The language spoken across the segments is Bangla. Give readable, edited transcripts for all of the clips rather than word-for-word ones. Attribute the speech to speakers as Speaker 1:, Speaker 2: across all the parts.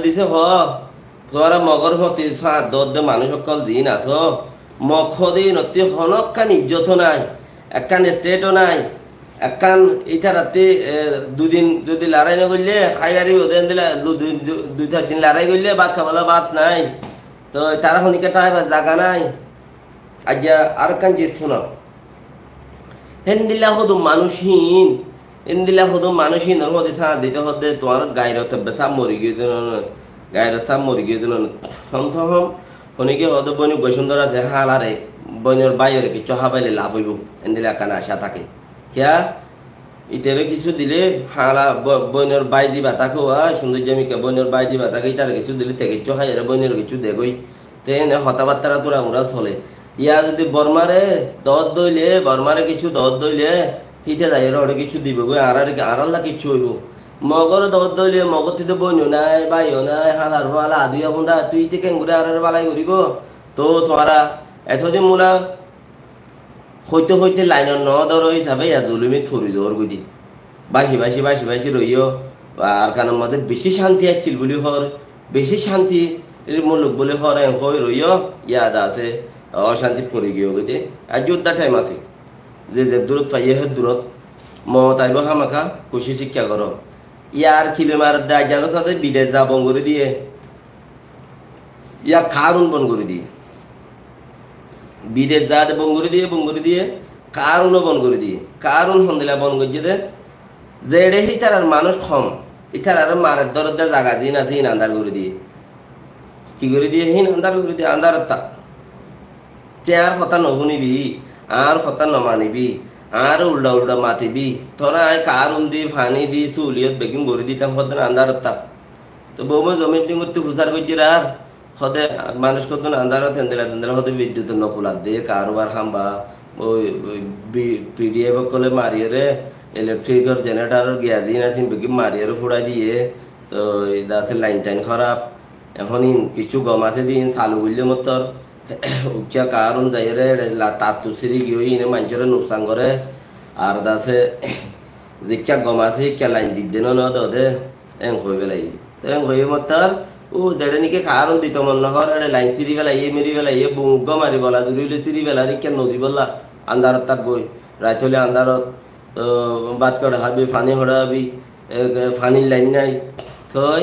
Speaker 1: দিছে হ তোরা মগর হতে দদ্দে মানুষ সকল দিন আস মখ দিন অতি হনকান ইজ্জত নাই একখান স্টেটও নাই একখান ইটা রাতে দুদিন যদি লড়াই না করলে খাইবারি ওদের দিলে দুই চার দিন লড়াই করলে ভাত খাবলা ভাত নাই তো তারা হনিকে তার জায়গা নাই আজ আর কান যে শোনো হেন্দিলা হদু মানুষহীন ইন্দিলা হদু মানুষহীন ওর মধ্যে সারা দিতে হতে তোমার গায়ের হতে বেসা মরি গিয়ে দিল গায়ের সাপ মরি গিয়ে দিল হম হনিকে হদ বনি বসুন্ধরা আছে হালারে বইনের বাইরে কিছু হাবাইলে লাভ হইব ইন্দিলা কানে আশা থাকে কিয়া ইতেবে কিছু দিলে হালা বইনের বাই দিবা তাকে সুন্দর জামিকা বইনের বাই দিবা তাকে ইতার কিছু দিলে থেকে কিছু হাই বইনের কিছু দেগই তেন হতাবার্তারা তোরা ওরা চলে ইয়া যদি বর্মারে দত দইলে বর্মারে কিছু দত দইলে হিতে যাই ওরে কিছু দিব গো আরাল্লা কিছু হইব মগর দত দইলে মগর থেকে বইনও নাই বাইও নাই হালার হালা আদিয়া বন্ধা তুই থেকে ঘুরে আর বালাই করিব তো তোরা এতদিন মোলা হইতে হইতে লাইনের ন দর হিসাবে ইয়া জলুমি থরি জোর বুঝি বাসি রইও আর কারণ মধ্যে বেশি শান্তি আসছিল বলি হর বেশি শান্তি মুলুক বলে হর হই রইও ইয়াদ আছে অশান্তি পড়ে গিয়ে গেছে আর যোদ্ধা টাইম আছে যে দূরত পাইয়ে হে দূরত মতাইব হামাখা খুশি শিক্ষা করো ইয়ার কিলোমার দায় জানো তাদের বিদেশ যা বন করে দিয়ে ইয়া কারণ বন করে দিয়ে বিদেশ যা বন করে দিয়ে কারণও বন করে দিয়ে কারণ হন্দিলা বন করছে যে রে হিটার আর মানুষ কম ইটার আর মারের দরদা জাগা জিন আছে হিন আন্দার করে দিয়ে কি করে দিয়ে হিন আন্দার করে দিয়ে আন্দার তা আর কথা নশুনিবি আর কথা নমানিবি আর উল্টা মাতিবি তোরা কারণ দি ফানি দি চুলিয়ত বেকিং ভরি দিতাম হতে আন্দারত তাপ তো বৌমা জমি করতে হুসার করছি আর হতে মানুষ কত আন্দারত তেন্দেলা হতে বিদ্যুৎ নকুলার দিয়ে কারবার হাম্বা ওই পিডিএফ কলে মারিয়ে রে ইলেকট্রিকের জেনারেটার গিয়া দিন আসি বেকিং মারিয়ে ফুড়াই দিয়ে তো আছে লাইন টাইন খারাপ এখন কিছু গম আছে দিন চালু করলে মতর উচ্চা কারণ যাই রে তাতু সিরি গিয়ে মানুষের নুকসান করে আর দাসে জিকা গম আছে শিক্ষা লাইন দিন ন দে এং হয়ে গেলাই তো এং হয়ে মতার ও যেটা নাকি কারণ দিত মন নহর এটা লাইন সিরি বেলাই মেরি বেলাই বুগ মারি বলা জুড়িলে সিরি বেলা রিকা নদী বললা আন্ধারত তাক বই রাত হলে আন্ধারত বাদ করে হাবি ফানি হড়াবি ফানির লাইন নাই থই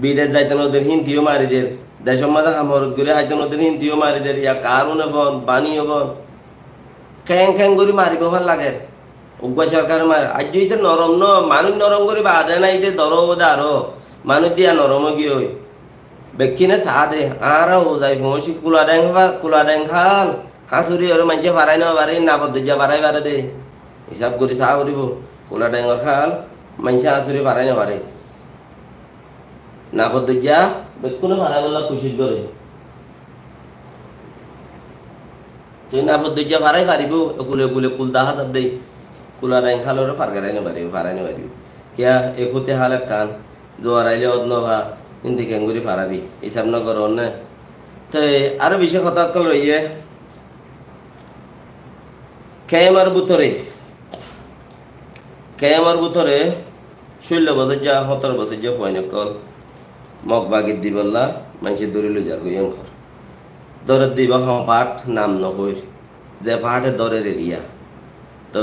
Speaker 1: বিদেশ যাইতে ওদের হিন্দিও মারি দের দেশের মাঝে হামরজ করে আইতে ওদের হিন্দিও মারি দের ইয়া কারণ বন বানিও বন খ্যাং করে মারিব ভাল লাগে উগ্র সরকার মারে আজ ইতে নরম ন মানুষ নরম করে বাদে না ইতে দর বোধে আরো মানুষ দিয়া নরম গিয়ে হই বেকিনে চা দে আর ও যাই ফমসি কুলা ডেং খাল হাঁচুরি আর মানুষে ভাড়াই নেওয়া বাড়ি নাপদ দিয়া ভাড়াই বাড়ে দে হিসাব করে চা করিব কুলা ডেঙর খাল মানুষে হাঁচুরি ভাড়াই নেওয়া বাড়ে নাপদ দিয়া বেকুনে ভাড়াই বললা খুশি করে তুই নাপদ দিয়া ভাড়াই পারিব কুলে কুলদা হাজার দেই কুলা ডেং খালরে ফারগারাই নেওয়া পারিব ভাড়াই নেওয়া পারিব কিয়া একুতে হাল এক কান জোয়ার আইলে অদ নভা হিন্দি কেঙ্গুরি ফারাবি হিসাব ন কর না তো আরো বেশি কথা কল রইয়ে কেমার বুতরে 16 বছর যা 17 বছর যা ফয়ন কল মগ বাগির দি বললা মানুষের দৌড়িল যা গুইম ঘর দরের দিবা হম পাঠ নাম নহই যে পাঠে দরের এরিয়া তো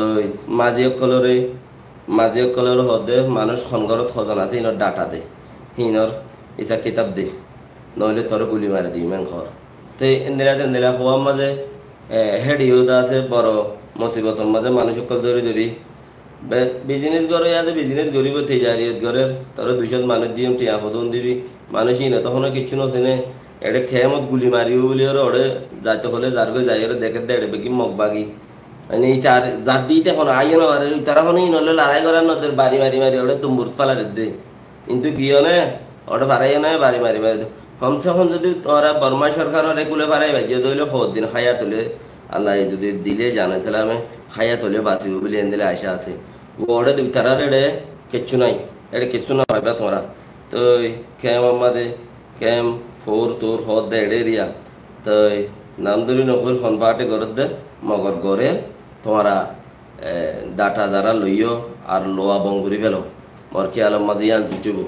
Speaker 1: মাঝি কলর হদে মানুষ খনগরত খজন আছে ইনর ডাটা দে হিনর ইসা কিতাব দে নইলে তোর গুলি মারে দি ইমান ঘর তো ইন্দিরা হওয়ার মাঝে হেডিও আছে বড় মুসিবতর মাঝে মানুষ সকল ধরি বিজনেস করে ইয়াতে বিজনেস করিব থে জারিয়ত ঘরের তোর 200 মানুষ দিম টিয়া হদন দিবি মানুষই না তখন কিছু নছেনে এটা খেমত গুলি মারিও বলি ওরে যাইতে হলে যারবে যাই ওরে দেখে দেড় বেকি মগবাগি মানে তার জাত দিতে এখন আইয়ে না আর তারা এখন নলে লড়াই করার নদের বাড়ি মারি ওটা তুম্বুর ফালা দে কিন্তু গিয়ে না ওটা ফারাইয়ে না বাড়ি মারি কমসে কম যদি তোরা বর্মা সরকার রেগুলে ফারাই বাজিয়ে দইলে 4 দিন খাইয়া তোলে আল্লাহ যদি দিলে জানাছিলাম খাইয়া তোলে বাঁচিব বলে এনে আশা আছে ওটা দিক তারা রে কিচ্ছু নাই এটা কিচ্ছু না পাইবা তোমরা তো ক্যাম আমাদের ক্যাম 4 তোর হদ দে এরিয়া তো নাম ধরি নকল হনবাটে গরত দে মগর গড়ে তোমরা ডাটা যারা লইও আর লোয়া বঙ্গুরি ফেলো মর কি আলম মাঝে ইয়ান জুটিব